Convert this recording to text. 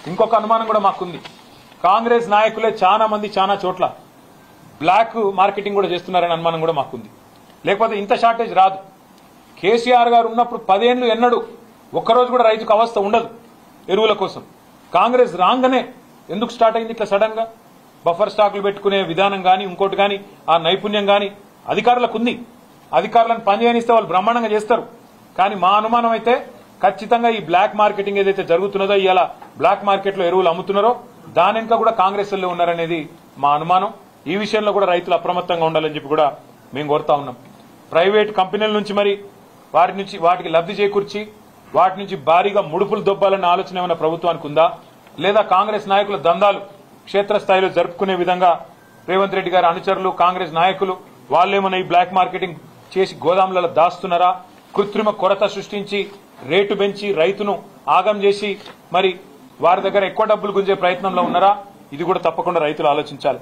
ఇంకొక అనుమానం కూడా మాకుంది. కాంగ్రెస్ నాయకులే చాలా మంది చాలా చోట్ల బ్లాక్ మార్కెటింగ్ కూడా చేస్తున్నారనే అనుమానం కూడా మాకుంది. లేకపోతే ఇంత షార్టేజ్ రాదు. కేసీఆర్ గారు ఉన్నప్పుడు 10 ఏళ్లు ఎన్నడూ ఒక్కరోజు కూడా రైతుకు అవస్థ ఉండదు ఎరువుల కోసం. కాంగ్రెస్ రాగానే ఎందుకు స్టార్ట్ అయింది ఇట్లా సడన్ గా? బఫర్ స్టాకులు పెట్టుకునే విధానం కానీ ఇంకోటి కానీ ఆ నైపుణ్యం కానీ అధికారులకు ఉంది. అధికారులను పనిచేయనిస్తే వాళ్ళు బ్రహ్మాండంగా చేస్తారు. కానీ మా అనుమానం అయితే ఖచ్చితంగా ఈ బ్లాక్ మార్కెటింగ్ ఏదైతే జరుగుతున్నదో, ఇవాళ బ్లాక్ మార్కెట్ లో ఎరువులు అమ్ముతున్నారో దాని వెనుక కూడా కాంగ్రెస్ వాళ్ళు ఉన్నారనేది మా అనుమానం. ఈ విషయంలో కూడా రైతులు అప్రమత్తంగా ఉండాలని చెప్పి కూడా మేము కోరుతా ఉన్నాం. ప్రైవేట్ కంపెనీల నుంచి మరి వాటికి లబ్ధి చేకూర్చి వాటి నుంచి భారీగా ముడుపులు దొబ్బాలన్న ఆలోచన ఏమైనా ప్రభుత్వానికి ఉందా? లేదా కాంగ్రెస్ నాయకుల దందాలు క్షేత్రస్థాయిలో జరుపుకునే విధంగా రేవంత్ రెడ్డి గారి అనుచరులు కాంగ్రెస్ నాయకులు వాళ్ళేమన్నా ఈ బ్లాక్ మార్కెటింగ్ చేసి గోదాములలో దాస్తున్నారా? కృత్రిమ కొరత సృష్టించి రేటు పెంచి రైతును ఆగం చేసి మరి వారి దగ్గర ఎక్కువ డబ్బులు గుంజే ప్రయత్నంలో ఉన్నారా? ఇది కూడా తప్పకుండా రైతులు ఆలోచించాలి.